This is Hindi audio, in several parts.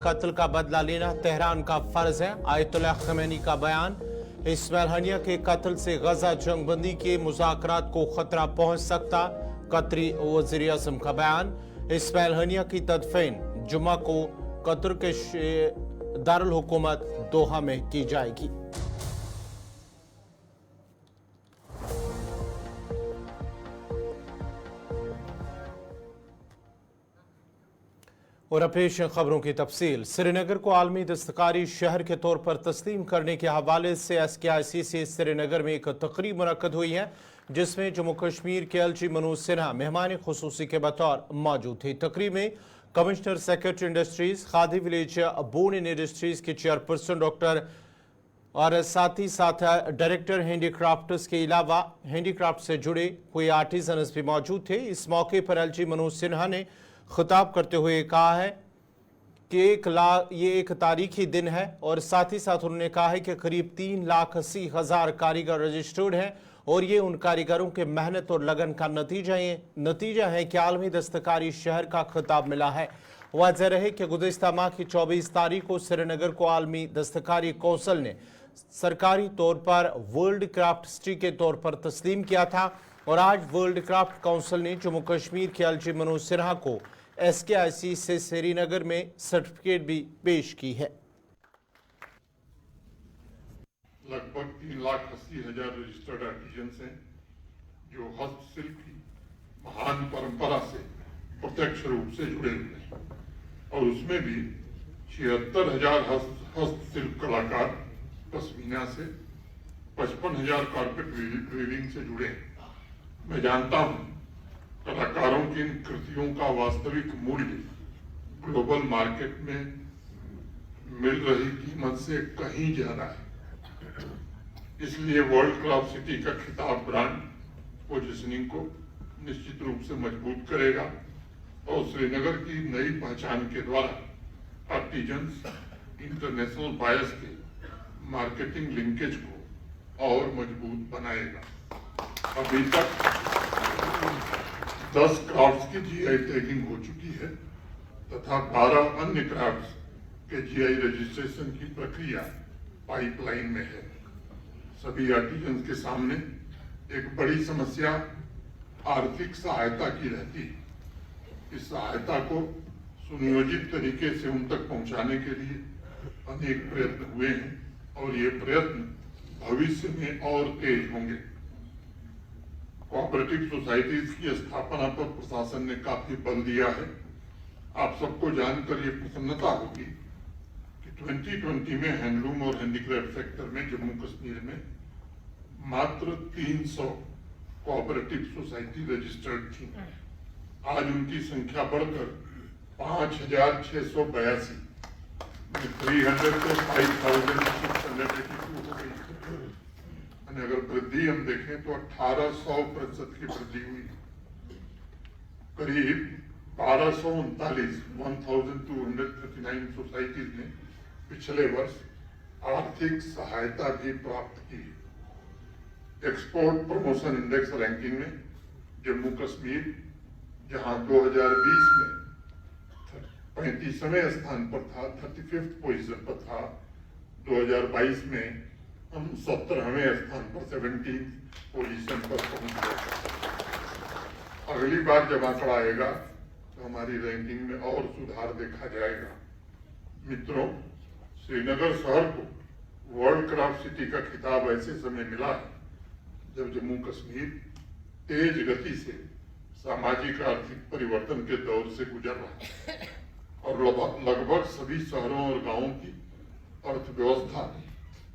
कत्ल का बदला लेना तेहरान का फर्ज है। आयतुल्लाह खमेनी का बयान। इस्माइल हनिया के कत्ल से गजा जंगबंदी के मुज़ाकरात को खतरा पहुंच सकता। कतरी वज़ीर आज़म का बयान। इस्माइल हनिया की तदफीन जुमा को कतर के दारुल हुकूमत दोहा में की जाएगी। और पेश खबरों की तफसील। श्रीनगर को आलमी दस्तकारी शहर के तौर पर तस्लीम करने के हवाले से SKIC से श्रीनगर में एक तकरीब मुनक्कद हुई है, जिसमें जम्मू कश्मीर के LG मनोज सिन्हा मेहमान खुसूसी के बतौर मौजूद थे। तकरीब में commissioner secretary industries, Khadi village board in industries के चेयरपर्सन डॉक्टर और साथ ही साथ डायरेक्टर हैंडीक्राफ्ट्स के अलावा हैंडीक्राफ्ट से जुड़े कोई आर्टिजन्स भी मौजूद थे। इस मौके पर LG मनोज सिन्हा ने खिताब करते हुए कहा है कि ये एक तारीखी दिन है और साथ ही साथ उन्होंने कहा है कि करीब 3,80,000 कारीगर रजिस्टर्ड हैं और ये उन कारीगरों के मेहनत और लगन का नतीजा है कि आलमी दस्तकारी शहर का खिताब मिला है। वाज़ेह रहे कि गुज़िश्ता माह की 24 तारीख को श्रीनगर को आलमी दस्तकारी कौंसिल ने सरकारी तौर पर वर्ल्ड क्राफ्ट सिटी के तौर पर तस्लीम किया था और आज वर्ल्ड क्राफ्ट काउंसिल ने जम्मू कश्मीर के LG मनोज सिन्हा को SKIC से श्रीनगर में सर्टिफिकेट भी पेश की है। लगभग 3,80,000 रजिस्टर्ड आर्टिजन्स हैं जो हस्तशिल्प की महान परंपरा से प्रत्यक्ष रूप से जुड़े हुए हैं और उसमें भी 76,000 हस्तशिल्प कलाकार पश्मीना से, 55,000 कारपेट वीविंग से जुड़े हैं। मैं जानता हूं कलाकारों की इन कृतियों का वास्तविक मूल्य ग्लोबल मार्केट में मिल रही कीमत से कहीं ज्यादा है। इसलिए वर्ल्ड क्राफ्ट सिटी का खिताब ब्रांड पोजिशनिंग को निश्चित रूप से मजबूत करेगा और श्रीनगर की नई पहचान के द्वारा आर्टिजन्स इंटरनेशनल बायर्स के मार्केटिंग लिंकेज को और मजबूत बनाएगा। अभी तक 10 क्राफ्ट्स की GI टैगिंग हो चुकी है तथा 12 अन्य क्राफ्ट्स के GI रजिस्ट्रेशन की प्रक्रिया पाइपलाइन में है। सभी आर्टिजन्स के सामने एक बड़ी समस्या आर्थिक सहायता की रहती है। इस सहायता को सुनियोजित तरीके से उन तक पहुंचाने के लिए अनेक प्रयत्न हुए हैं और ये प्रयत्न भविष्य में और तेज होंगे। कोऑपरेटिव सोसाइटीज की स्थापना पर प्रशासन ने काफी बल दिया है। आप सबको जानकर ये प्रसन्नता होगी कि 2020 में हैंडलूम और हैंडीक्राफ्ट सेक्टर में जम्मू कश्मीर में मात्र 300 कोऑपरेटिव सोसाइटी रजिस्टर्ड थी। आज उनकी संख्या बढ़कर 5,682 300 से 5,682 हो गई। अगर वृद्धि हम देखें तो 1800% की वृद्धि हुई। करीब 1239 सोसाइटीज ने पिछले वर्ष आर्थिक सहायता भी प्राप्त की। एक्सपोर्ट प्रमोशन इंडेक्स रैंकिंग में जम्मू कश्मीर जहां 2020 में 35वें स्थान पर था, 35th पोजीशन पर था, 2022 में हम 17वें स्थान पर 17th पोजीशन पर पहुंच गए। अगली बार जब आंकड़ा आएगा तो हमारी रैंकिंग में और सुधार देखा जाएगा। मित्रों, श्रीनगर शहर को वर्ल्ड क्राफ्ट सिटी का खिताब ऐसे समय मिला है जब जम्मू कश्मीर तेज गति से सामाजिक आर्थिक परिवर्तन के दौर से गुजर रहा है और लगभग सभी शहरों और गांवों की अर्थव्यवस्था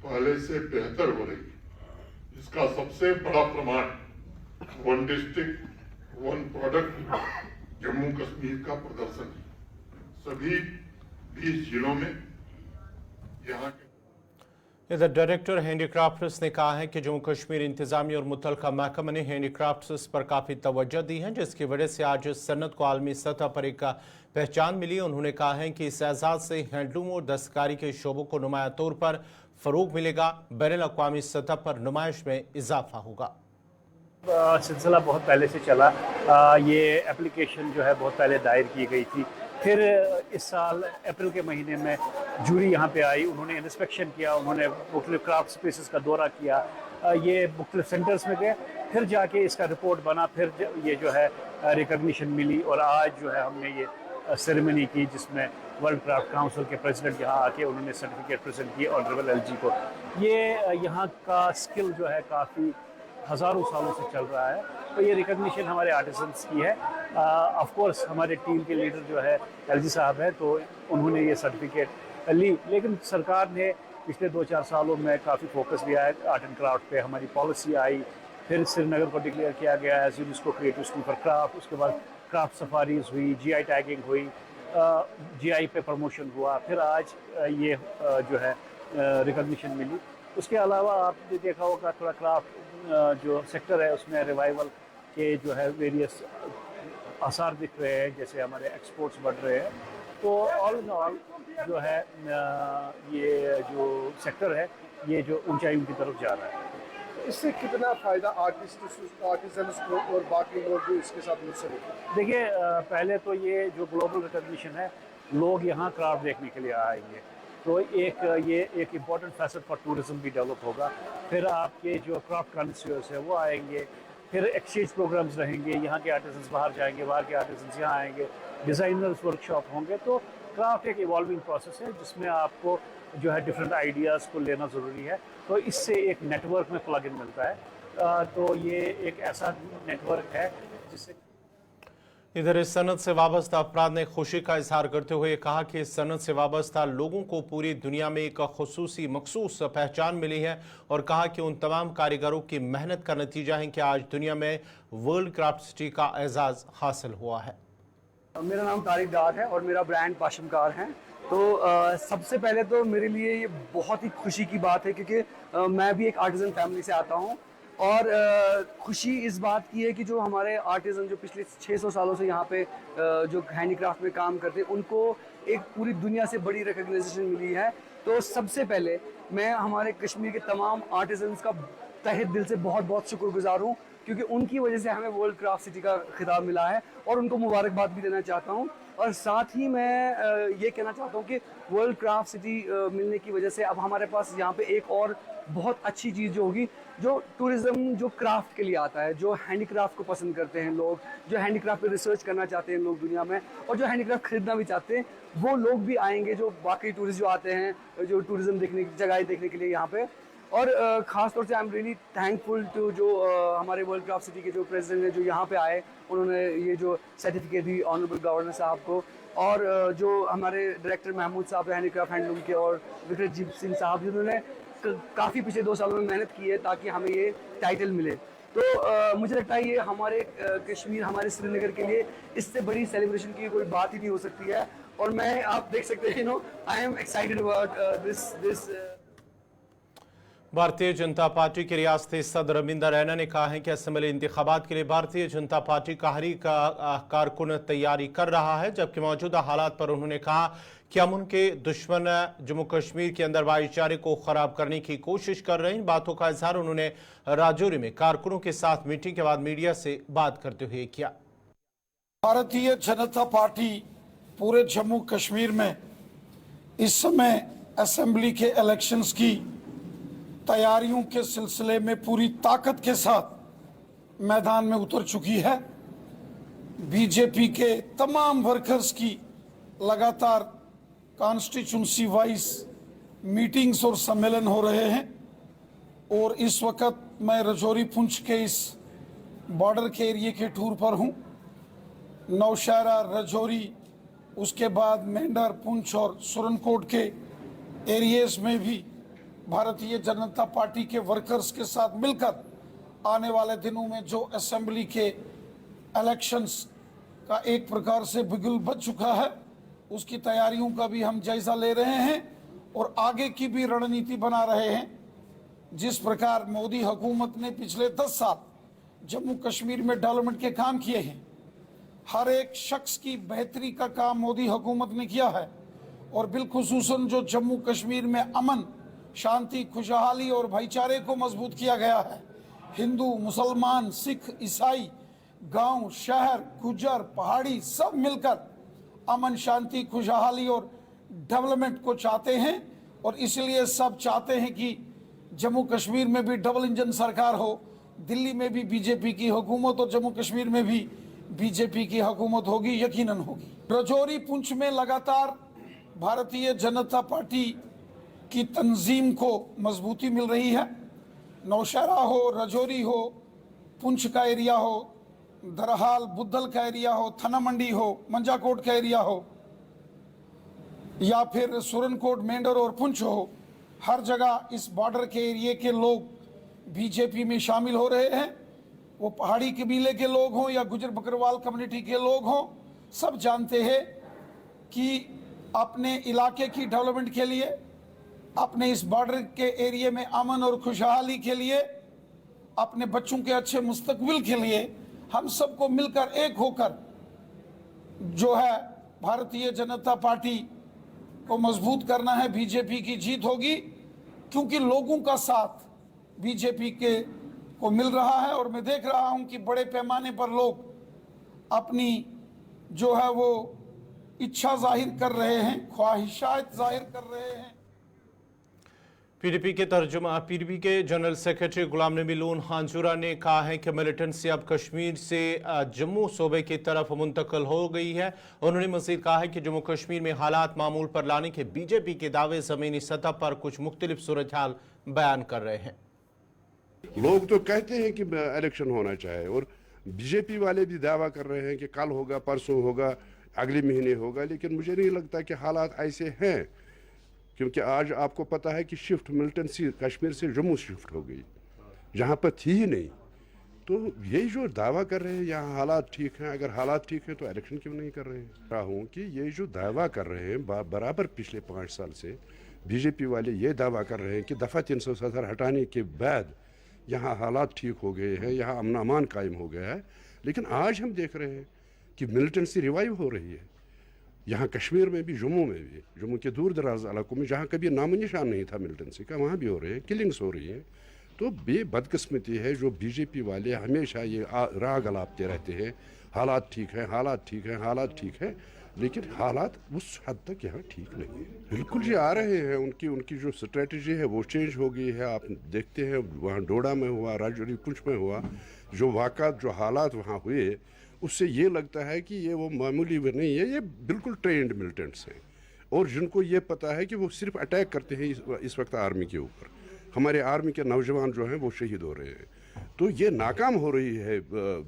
पहले से बेहतर हो रही है। इसका सबसे बड़ा प्रमाण one district one product Jammu Kashmir का प्रदर्शन है। सभी 20 जिलों में यहाँ के इधर डायरेक्टर हैंडीक्राफ्ट्स ने कहा है कि जम्मू कश्मीर इंतजामिया और मुतल्लिका महकमा ने हैंडीक्राफ्ट्स पर काफ़ी तवज्जो दी है, जिसकी वजह से आज सनत को आलमी सतह पर एक पहचान मिली। उन्होंने कहा है कि इस एजाज़ से हैंडलूम और दस्तकारी के शोबों को नुमाया तौर पर फ़रोग मिलेगा। बैनुल-अक़वामी सतह पर नुमाइश में इजाफा होगा। सिलसिला बहुत पहले से चला। ये एप्लीकेशन जो है बहुत पहले दायर की गई थी फिर इस साल अप्रैल के महीने में जूरी यहाँ पे आई, उन्होंने इंस्पेक्शन किया, उन्होंने मुख्तलिफ क्राफ्ट स्पेसेस का दौरा किया, ये मुख्तलिफ सेंटर्स में गए, फिर जाके इसका रिपोर्ट बना, फिर ये जो है रिकग्निशन मिली। और आज जो है हमने ये सेरेमनी की जिसमें वर्ल्ड क्राफ्ट काउंसिल के प्रेसिडेंट यहाँ आके उन्होंने सर्टिफिकेट प्रेजेंट किए ऑनरेबल एलजी को। ये यहाँ का स्किल जो है काफ़ी हज़ारों सालों से चल रहा है, तो ये रिकग्निशन हमारे आर्टिसंस की है। ऑफ कोर्स हमारे टीम के लीडर जो है एलजी साहब है, तो उन्होंने ये सर्टिफिकेट ली, लेकिन सरकार ने पिछले 2-4 सालों में काफ़ी फोकस दिया है आर्ट एंड क्राफ्ट पे। हमारी पॉलिसी आई, फिर श्रीनगर को डिक्लेयर किया गया as UNESCO creative city for craft, उसके बाद क्राफ्ट सफारीज हुई, जीआई टैगिंग हुई, जीआई पे प्रमोशन हुआ, फिर आज ये जो है रिकग्निशन मिली। उसके अलावा आपने देखा होगा थोड़ा क्राफ्ट जो सेक्टर है उसमें रिवाइवल के जो है वेरियस आसार दिख रहे हैं, जैसे हमारे एक्सपोर्ट्स बढ़ रहे हैं। तो ऑल इन ऑल जो है ये जो सेक्टर है ये जो ऊंचाइयों की तरफ जा रहा है। इससे कितना फ़ायदा आर्टिसंस को और बाकी लोग जो इसके साथ मुंसलिक हैं? देखिए पहले तो ये जो ग्लोबल रिकग्निशन है, लोग यहाँ क्राफ्ट देखने के लिए आएंगे, तो ये एक इम्पॉर्टेंट फैसेट फॉर टूरिज्म भी डेवलप होगा। फिर आपके जो क्राफ्ट कॉन्सियर्स है वो आएंगे, फिर एक्सचेंज प्रोग्राम्स रहेंगे, यहाँ के आर्टिसंस बाहर जाएंगे, बाहर के आर्टिसंस यहाँ आएंगे, डिज़ाइनर्स वर्कशॉप होंगे। तो क्राफ्ट एक इवॉल्विंग प्रोसेस है जिसमें आपको जो है डिफरेंट आइडियाज़ को लेना ज़रूरी है, तो इससे एक नेटवर्क में प्लग इन मिलता है। तो ये एक ऐसा नेटवर्क है जिससे इधर इस सनत से वाबस्ता अफराद ने खुशी का इजहार करते हुए कहा कि इस सनत से वाबस्ता लोगों को पूरी दुनिया में एक खुसूसी मखसूस पहचान मिली है, और कहा कि उन तमाम कारीगरों की मेहनत का नतीजा है कि आज दुनिया में वर्ल्ड क्राफ्ट सिटी का एजाज़ हासिल हुआ है। मेरा नाम तारिक डार है और मेरा ब्रांड पाशमकार है। तो सबसे पहले तो मेरे लिए ये बहुत ही खुशी की बात है क्योंकि मैं भी एक आर्टिज़न फैमिली से आता हूँ, और खुशी इस बात की है कि जो हमारे आर्टिज़न जो पिछले 600 सालों से यहाँ पे जो हैंडीक्राफ्ट में काम करते हैं उनको एक पूरी दुनिया से बड़ी रिकग्निशन मिली है। तो सबसे पहले मैं हमारे कश्मीर के तमाम आर्टिज़न्स का तहे दिल से बहुत बहुत शुक्रगुजार हूँ, क्योंकि उनकी वजह से हमें वर्ल्ड क्राफ्ट सिटी का खिताब मिला है, और उनको मुबारकबाद भी देना चाहता हूँ। और साथ ही मैं ये कहना चाहता हूँ कि वर्ल्ड क्राफ्ट सिटी मिलने की वजह से अब हमारे पास यहाँ पे एक और बहुत अच्छी चीज़ जो होगी, जो टूरिज़्म जो क्राफ्ट के लिए आता है, जो हैंडीक्राफ्ट को पसंद करते हैं लोग, जो हैंडीक्राफ्ट पे रिसर्च करना चाहते हैं लोग दुनिया में, और जो हैंडीक्राफ्ट खरीदना भी चाहते हैं, वो लोग भी आएंगे, जो बाकी टूरिस्ट जो आते हैं जो टूरिज़्म देखने की जगह देखने के लिए यहाँ पे। और ख़ास तौर से I am really thankful to जो हमारे वर्ल्ड क्राफ्ट सिटी के जो प्रेसिडेंट हैं जो यहाँ पे आए, उन्होंने ये जो सर्टिफिकेट दी ऑनरेबल गवर्नर साहब को, और जो हमारे डायरेक्टर महमूद साहब हैं हैंडीक्राफ्ट हैंडलूम के, और विक्रमजीत सिंह साहब जिन्होंने काफ़ी पिछले 2 सालों में मेहनत की है ताकि हमें ये टाइटल मिले। तो मुझे लगता है ये हमारे कश्मीर, हमारे श्रीनगर के लिए इससे बड़ी सेलिब्रेशन की कोई बात ही नहीं हो सकती है। और मैं, आप देख सकते हैं, I am excited about this. Bharatiya Janata party के रियासती सदर रविंदर रैना ने कहा है कि असेंबली इंतखाबात के लिए भारतीय जनता पार्टी का हर एक कारकुन तैयारी कर रहा है, जबकि मौजूदा हालात पर उन्होंने कहा कि हम उनके दुश्मन जम्मू कश्मीर के अंदर भाईचारे को खराब करने की कोशिश कर रहे हैं। बातों का इजहार उन्होंने राजौरी में कारकुनों के साथ मीटिंग के बाद मीडिया से बात करते हुए किया। भारतीय जनता पार्टी पूरे जम्मू कश्मीर में इस समय असेंबली के इलेक्शंस की तैयारियों के सिलसिले में पूरी ताकत के साथ मैदान में उतर चुकी है। बीजेपी के तमाम वर्कर्स की लगातार कॉन्स्टिट्यूंसी वाइज मीटिंग्स और सम्मेलन हो रहे हैं, और इस वक्त मैं राजौरी पुंछ के इस बॉर्डर के एरिए के टूर पर हूं। नौशहरा, राजौरी, उसके बाद मेंढर, पुंछ और सुरनकोट के एरियाज में भी भारतीय जनता पार्टी के वर्कर्स के साथ मिलकर आने वाले दिनों में जो असेंबली के इलेक्शंस का एक प्रकार से बिगुल बज चुका है, उसकी तैयारियों का भी हम जायजा ले रहे हैं और आगे की भी रणनीति बना रहे हैं। जिस प्रकार मोदी हुकूमत ने पिछले 10 साल जम्मू कश्मीर में डेवलपमेंट के काम किए हैं, हर एक शख्स की बेहतरी का काम मोदी हुकूमत ने किया है, और बिलखुसूसन जो जम्मू कश्मीर में अमन, शांति, खुशहाली और भाईचारे को मजबूत किया गया है। हिंदू, मुसलमान, सिख, ईसाई, गांव, शहर, गुज्जर, पहाड़ी सब मिलकर अमन शांति खुशहाली और डेवलपमेंट को चाहते हैं और इसलिए सब चाहते हैं कि जम्मू कश्मीर में भी डबल इंजन सरकार हो, दिल्ली में भी बीजेपी की हुकूमत और जम्मू कश्मीर में भी बीजेपी की हुकूमत होगी, यकीनन होगी। राजौरी पुंछ में लगातार भारतीय जनता पार्टी की तंजीम को मजबूती मिल रही है। नौशहरा हो, राजौरी हो, पुंछ का एरिया हो, दरहाल बुद्धल का एरिया हो, थाना मंडी हो, मंजाकोट का एरिया हो या फिर सुरनकोट, मेंढर और पुंछ हो, हर जगह इस बॉर्डर के एरिए के लोग बीजेपी में शामिल हो रहे हैं। वो पहाड़ी कबीले के लोग हों या गुजर बकरवाल कम्युनिटी के लोग हों, सब जानते हैं कि अपने इलाके की डेवलपमेंट के लिए, अपने इस बॉर्डर के एरिए में अमन और खुशहाली के लिए, अपने बच्चों के अच्छे मुस्तकबिल के लिए हम सबको मिलकर एक होकर जो है भारतीय जनता पार्टी को मजबूत करना है। बीजेपी की जीत होगी क्योंकि लोगों का साथ बीजेपी के को मिल रहा है और मैं देख रहा हूं कि बड़े पैमाने पर लोग अपनी जो है वो इच्छा जाहिर कर रहे हैं, ख्वाहिशात जाहिर कर रहे हैं। पीडीपी के general secretary Ghulam Nabi loan हांजुरा ने कहा है कि मिलिटेंसी अब कश्मीर से जम्मू सूबे की तरफ मुंतकिल हो गई है। उन्होंने मजीद कहा है कि जम्मू कश्मीर में हालात मामूल पर लाने के बीजेपी के दावे जमीनी सतह पर कुछ मुख्तलिफ सूरत हाल बयान कर रहे हैं। लोग तो कहते हैं कि इलेक्शन होना चाहिए और बीजेपी वाले भी दावा कर रहे हैं कि कल होगा, परसों होगा, अगले महीने होगा, लेकिन मुझे नहीं लगता कि हालात ऐसे हैं, क्योंकि आज आपको पता है कि शिफ्ट मिलिटेंसी कश्मीर से जम्मू शिफ्ट हो गई, जहाँ पर थी ही नहीं। तो ये जो दावा कर रहे हैं यहाँ हालात ठीक हैं, अगर हालात ठीक हैं तो इलेक्शन क्यों नहीं कर रहे हैं। रहा हूँ कि ये जो दावा कर रहे हैं बराबर पिछले 5 साल से बीजेपी वाले ये दावा कर रहे हैं कि दफ़ा 370 हटाने के बाद यहाँ हालात ठीक हो गए हैं, यहाँ अमन अमान कायम हो गया है। लेकिन आज हम देख रहे हैं कि मिलिटेंसी रिवाइव हो रही है, यहाँ कश्मीर में भी, जम्मू में भी, जम्मू के दूर दराज इलाकों में जहाँ कभी नामो निशान नहीं था मिलिटेंसी का, वहाँ भी हो रहे हैं, किलिंग्स हो रही हैं। तो ये बदकिस्मती है जो बीजेपी वाले हमेशा ये राग अलापते रहते हैं, हालात ठीक हैं, हालात ठीक हैं, हालात ठीक हैं, लेकिन हालात उस हद तक यहाँ ठीक नहीं है। बिल्कुल जी आ रहे हैं, उनकी जो स्ट्रेटजी है वो चेंज हो गई है। आप देखते हैं वहाँ डोडा में हुआ, राजौरी पुंछ में हुआ, जो वाक़ात जो हालात वहाँ हुए, उससे ये लगता है कि ये वो मामूली भी नहीं है, ये बिल्कुल ट्रेंड मिलिटेंट्स हैं और जिनको ये पता है कि वो सिर्फ अटैक करते हैं इस वक्त आर्मी के ऊपर। हमारे आर्मी के नौजवान जो हैं वो शहीद हो रहे हैं। तो ये नाकाम हो रही है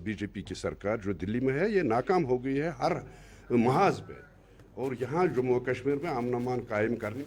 बीजेपी की सरकार जो दिल्ली में है, ये नाकाम हो गई है हर महाज पे, और यहाँ जम्मू कश्मीर में अमन अमान कायम करने।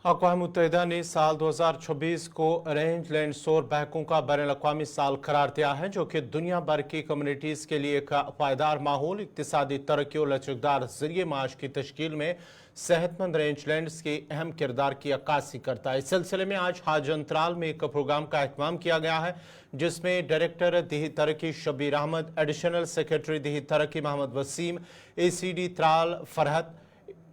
अक़वाम मुत्तहिदा ने साल 2026 को अरेंज लैंड सोर बहकों का बैनुल-अक़वामी साल करार दिया है, जो कि दुनिया भर की कम्युनिटीज़ के लिए एक पायदार माहौल, इक़्तिसादी तरक्की और लचकदार ज़रिए माश की तश्कील में सेहतमंद रेंज लैंड्स के अहम किरदार की अक्कासी करता है। इस सिलसिले में आज हाज अंतराल में एक प्रोग्राम का एहतमाम किया गया है, जिसमें डायरेक्टर देही तरक्की शब्बीर अहमद, एडिशनल सेक्रेटरी देही तरक्की Mohammad Waseem, ACD Tral Farhat,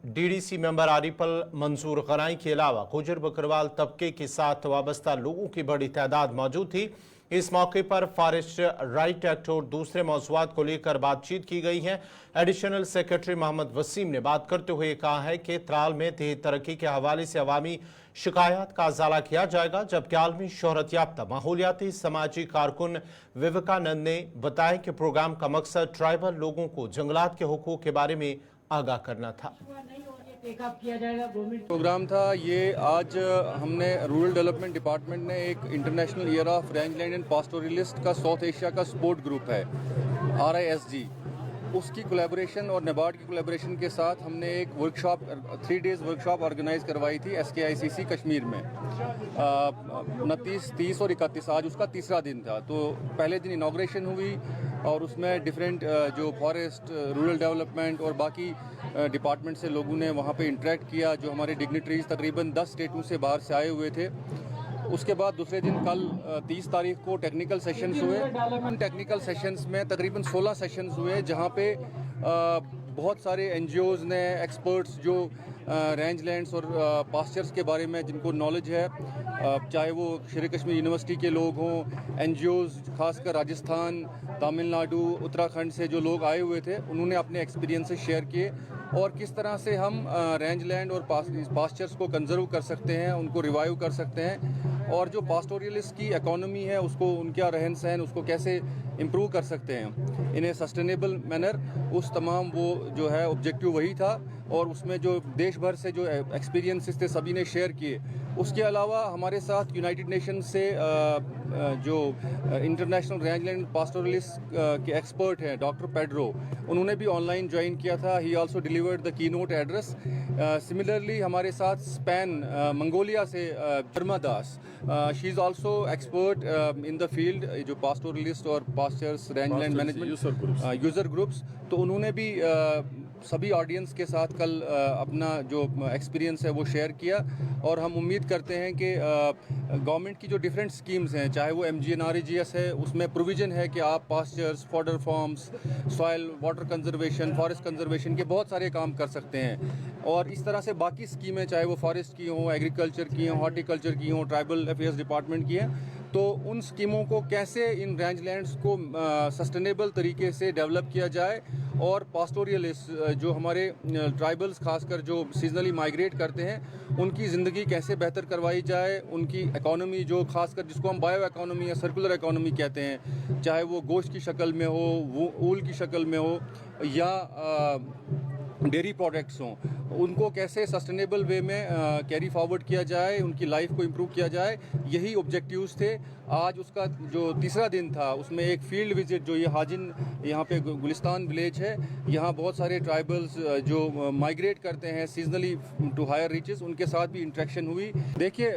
DDC member Ariful Mansoor Ganai के अलावा गुजर बकरवाल तबके के साथ वाबस्ता लोगों की बड़ी तादाद मौजूद थी। इस मौके पर फॉरेस्ट राइट एक्ट और दूसरे मौज़ूआत को लेकर बातचीत की गई है। एडिशनल सेक्रेटरी मोहम्मद वसीम ने बात करते हुए कहा है कि त्राल में देही तरक्की के हवाले से अवामी शिकायत का अजाला किया जाएगा, जबकि आलमी शोहरत याफ्ता माहौलियाती समाजी कारकुन विवेकानंद ने बताया कि प्रोग्राम का मकसद ट्राइबल लोगों को जंगलात के हुकूक के बारे में आगाह करना था। प्रोग्राम था ये, आज हमने रूरल डेवलपमेंट डिपार्टमेंट ने एक international year of range land and pastoralist का साउथ एशिया का सपोर्ट ग्रुप है RISG, उसकी कोलैबोरेशन और नेबार्ड की कोलैबोरेशन के साथ हमने एक वर्कशॉप 3 डेज़ वर्कशॉप ऑर्गेनाइज करवाई थी SKICC कश्मीर में 29, 30 और 31, आज उसका तीसरा दिन था। तो पहले दिन इनाग्रेशन हुई और उसमें डिफरेंट जो फॉरेस्ट, रूरल डेवलपमेंट और बाकी डिपार्टमेंट से लोगों ने वहाँ पे इंटरेक्ट किया, जो हमारे डिग्निटरीज तकरीबन 10 स्टेटों से बाहर से आए हुए थे। उसके बाद दूसरे दिन कल 30 तारीख को टेक्निकल सेशंस हुए। टेक्निकल सेशंस में तकरीबन 16 सेशंस हुए, जहाँ पे बहुत सारे NGOs ने, एक्सपर्ट्स जो रेंज लैंड्स और पास्चर्स के बारे में जिनको नॉलेज है, चाहे वो शेर कश्मीर यूनिवर्सिटी के लोग हों, NGOs खासकर राजस्थान, तमिलनाडु, उत्तराखंड से जो लोग आए हुए थे, उन्होंने अपने एक्सपीरियंसेस शेयर किए और किस तरह से हम रेंज लैंड और पास्चर्स को कंजर्व कर सकते हैं, उनको रिवाइव कर सकते हैं और जो पास्टोरियलिस्ट की इकोनॉमी है उसको, उनका रहन सहन, उसको कैसे इम्प्रूव कर सकते हैं इन ए सस्टेनेबल मैनर। उस तमाम वो जो है ऑब्जेक्टिव वही था और उसमें जो देश भर से जो एक्सपीरियंसेस थे सभी ने शेयर किए। उसके अलावा हमारे साथ यूनाइटेड नेशन से जो इंटरनेशनल रेंज लैंड पास्टोरलिस्ट के एक्सपर्ट हैं डॉक्टर पेड्रो, उन्होंने भी ऑनलाइन ज्वाइन किया था। He also delivered the keynote address. Similarly हमारे साथ स्पेन मंगोलिया से Sharma Das, she is also expert in the field, जो पास्टोरलिस्ट और pastures range land management user groups, तो उन्होंने भी सभी ऑडियंस के साथ कल अपना जो एक्सपीरियंस है वो शेयर किया और हम उम्मीद करते हैं कि गवर्नमेंट की जो डिफरेंट स्कीम्स हैं, चाहे वो MGNREGS है, उसमें प्रोविज़न है कि आप pastures, fodder farms, soil water conservation, forest conservation के बहुत सारे काम कर सकते हैं और इस तरह से बाकी स्कीमें, चाहे वो फॉरेस्ट की हों, एग्रीकल्चर की हों, हॉर्टिकल्चर की हों, ट्राइबल अफेयर्स डिपार्टमेंट की हैं, तो उन स्कीमों को कैसे इन रेंज लैंड्स को सस्टेनेबल तरीके से डेवलप किया जाए और पास्टोरियलिस्ट जो हमारे ट्राइबल्स खासकर जो सीजनली माइग्रेट करते हैं, उनकी ज़िंदगी कैसे बेहतर करवाई जाए, उनकी इकोनॉमी जो खासकर जिसको हम बायो इकोनॉमी या सर्कुलर इकोनॉमी कहते हैं, चाहे वो गोश्त की शक्ल में हो, वो ऊल की शक्ल में हो या डेयरी प्रोडक्ट्स हों, उनको कैसे सस्टेनेबल वे में कैरी फॉरवर्ड किया जाए, उनकी लाइफ को इम्प्रूव किया जाए, यही ऑब्जेक्टिव्स थे। आज उसका जो तीसरा दिन था उसमें एक फील्ड विजिट, जो ये हाजिन यहाँ पे गुलिस्तान विलेज है, यहाँ बहुत सारे ट्राइबल्स जो माइग्रेट करते हैं सीजनली टू हायर रीचेस, उनके साथ भी इंटरेक्शन हुई। देखिए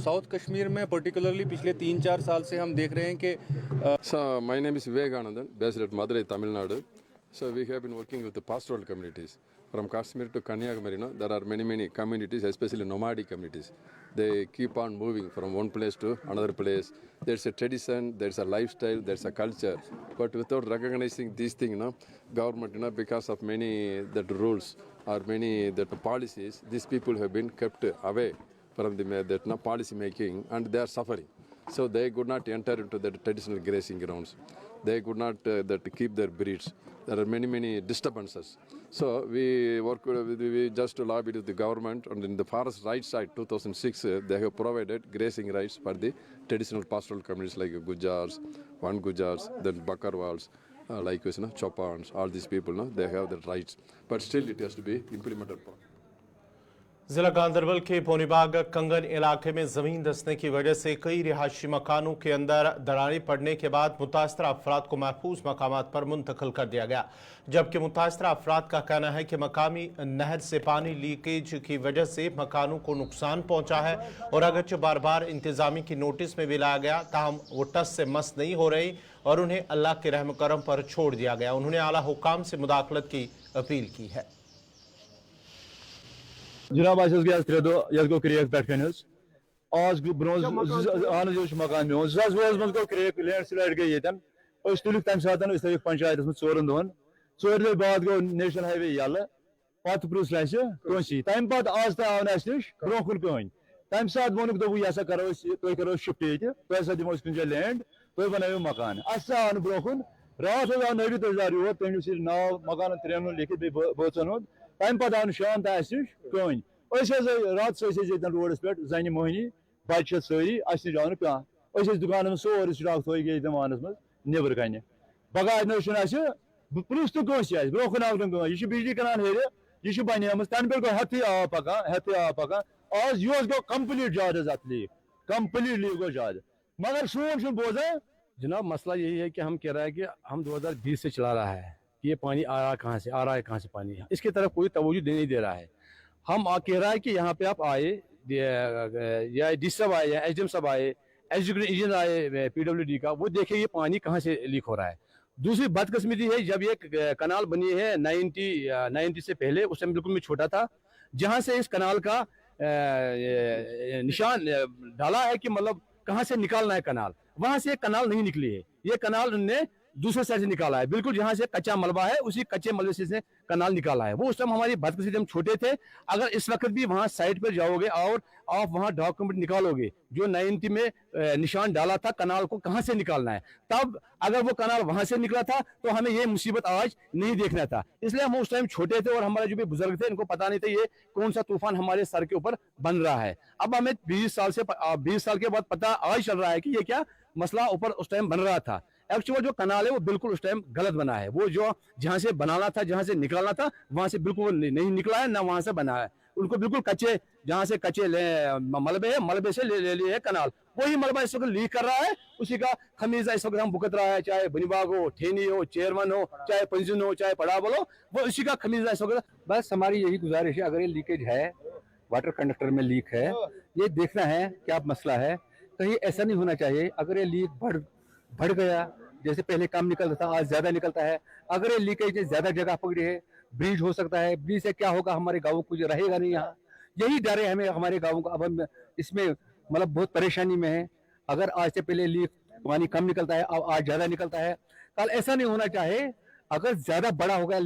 साउथ कश्मीर में पर्टिकुलरली पिछले 3-4 साल से हम देख रहे हैं कि My name is Vivekanandan, based at Madurai, Tamil Nadu. So we have been working with the pastoral communities. From Kashmir to Kanyakumari, there are many communities, especially nomadic communities. They keep on moving from one place to another place. There's a tradition, there's a lifestyle, there's a culture. But without recognizing these things, government, because of many that rules or many that policies, these people have been kept away from the policy making, and they are suffering. So they could not enter into the traditional grazing grounds. They could not keep their breeds. There are many disturbances. So we just lobbied with the government, and in the Forest Rights Act 2006, they have provided grazing rights for the traditional pastoral communities like Gujars, Van Gujars, then Bakarwals, like Chopans, all these people, they have the rights. But still it has to be implemented. जिला गांधरबल के पोनीबाग कंगन इलाके में जमीन धंसने की वजह से कई रिहायशी मकानों के अंदर दरारें पड़ने के बाद मुतासरा अफराद को महफूज मकामात पर मुंतकिल कर दिया गया, जबकि मुतासरा अफराद का कहना है कि मकामी नहर से पानी लीकेज की वजह से मकानों को नुकसान पहुंचा है और अगरचे बार बार इंतजामी की नोटिस में भी लाया गया, ताहम वो टस से मस नहीं हो रही और उन्हें अल्लाह के रहम करम पर छोड़ दिया गया। उन्होंने आला हुकाम से मुदाखलत की अपील की है। जनाब गो क्रेक पे आज ब्रो मकान मे 2000 मज गो क्रेक लैंड स्लाइड गई ये तुल तम सात थक पंचायत में 4 दोहन 4 दिन बाद गो नेशनल हाईवे यल पत प्रूस कंसी तम पे आज आव नश ब्रो कुन कहीं तम सात वोनुक दोप यह करो शिफ्ट ये तुम दिमो कुछ लैंड तुम बनाव मकान अस आव ब्रो कुन रात आव नबी तजार योर तमिस नाव मकान 3 लिखित बचन हूं तम पे आव शाम तह कहीं रात रोडस पे जन मोहनी बच्चे सारी अस आव ना दुकान में सोर स्टॉक थो गई जमानस मज नबर कन पगह पुलिस तो कंस ब्रो कुन आव यह बिजली कनान हेर यह बन तन पे गो हेथी आव पकान आज यह गो कम्प्लीट ज्यादा अत लीक कम्प्लीटली गो ज्यादा मगर सोन बोजान। जनाब मसला यही है कि हम कह रहा है कि हम 2020 से चला रहा है, ये पानी आ रहा है कहाँ से पानी, इसकी तरफ कोई तवज्जो नहीं दे रहा है। हम कह रहा है कि यहाँ पे आप आए, या डी साहब आए या SDM साहब आए, एग्जीक्यूटिव इंजीनियर आए PWD का, वो देखे ये पानी कहाँ से लीक हो रहा है। दूसरी बदकिस्मती है, जब ये कनाल बनी है 90 से पहले, उस टाइम बिल्कुल में छोटा था, जहाँ से इस कनाल का निशान डाला है कि मतलब कहाँ से निकालना है कनाल, वहाँ से कनाल नहीं निकली है। ये कनाल उन्होंने दूसरे साइड से निकाला है, बिल्कुल जहां से कच्चा मलबा है उसी कच्चे मलबे से कनाल निकाला है। वो उस टाइम हमारी बदकिस्मती, हम छोटे थे। अगर इस वक्त भी वहां साइड पर जाओगे और आप वहां डॉक्यूमेंट निकालोगे जो 90 में निशान डाला था कनाल को कहां से निकालना है, तब अगर वो कनाल वहां से निकला था तो हमें ये मुसीबत आज नहीं देखना था। इसलिए हम उस टाइम छोटे थे और हमारे जो भी बुजुर्ग थे इनको पता नहीं था ये कौन सा तूफान हमारे सर के ऊपर बन रहा है। अब हमें 20 साल के बाद पता आज चल रहा है कि ये क्या मसला ऊपर उस टाइम बन रहा था। एक्चुअल जो कनाल है वो बिल्कुल उस टाइम गलत बना है। वो जो जहां से बनाना था, जहां से निकालना था, वहां से बिल्कुल नहीं निकला है, ना वहां से बना है। उनको बिल्कुल कच्चे, जहां से कच्चे मलबे है, मलबे से ले लिए है कनाल, वही मलबा इस वक्त लीक कर रहा है। उसी का खमीजा इस वक्त हम भुगत रहा है, चाहे बनीबाग हो, ठेनी हो, चेयरमैन हो, चाहे पंजुन हो, चाहे पड़ावल हो, वो उसी का खमीजा इस वक्त। बस हमारी यही गुजारिश है, अगर ये लीकेज है, वाटर कंडक्टर में लीक है, ये देखना है क्या मसला है। कहीं ऐसा नहीं होना चाहिए अगर ये लीक बढ़ गया, जैसे पहले कम निकलता था आज ज्यादा निकलता है। अगर ये लीकेज ज्यादा जगह पकड़ी है, ब्रीज हो सकता है, ब्रीज से क्या होगा, हमारे गाँव कुछ रहेगा नहीं यहाँ। यही डर है हमें हमारे गाँव का। अब हम इसमें मतलब बहुत परेशानी में है। अगर आज से पहले लीक पानी कम निकलता है, अब आज ज्यादा निकलता है। कल ऐसा नहीं होना चाहिए, अगर ज्यादा बड़ा हो गया,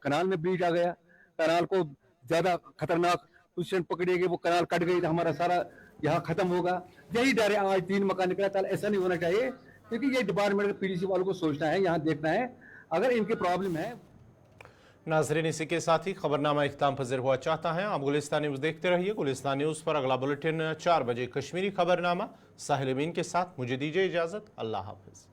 कनाल में ब्रीज आ गया, कनाल को ज्यादा खतरनाक पोजीशन पकड़ेगी, वो कनाल कट गई तो हमारा सारा यहाँ खत्म होगा। यही डर है। आज 3 मकान निकला, कल ऐसा नहीं होना चाहिए, क्योंकि ये डिपार्टमेंट पीडीसी वालों को सोचना है, यहाँ देखना है अगर इनकी प्रॉब्लम है। नाज़रीन, इसी के साथ ही खबरनामा इख्तिताम पज़ीर हुआ चाहता है। आप गुलिस्तान न्यूज़ देखते रहिए। गुलिस्तान न्यूज़ पर अगला बुलेटिन 4 बजे कश्मीरी खबरनामा साहिल अमीन के साथ। मुझे दीजिए इजाज़त। अल्लाह हाफ़िज़।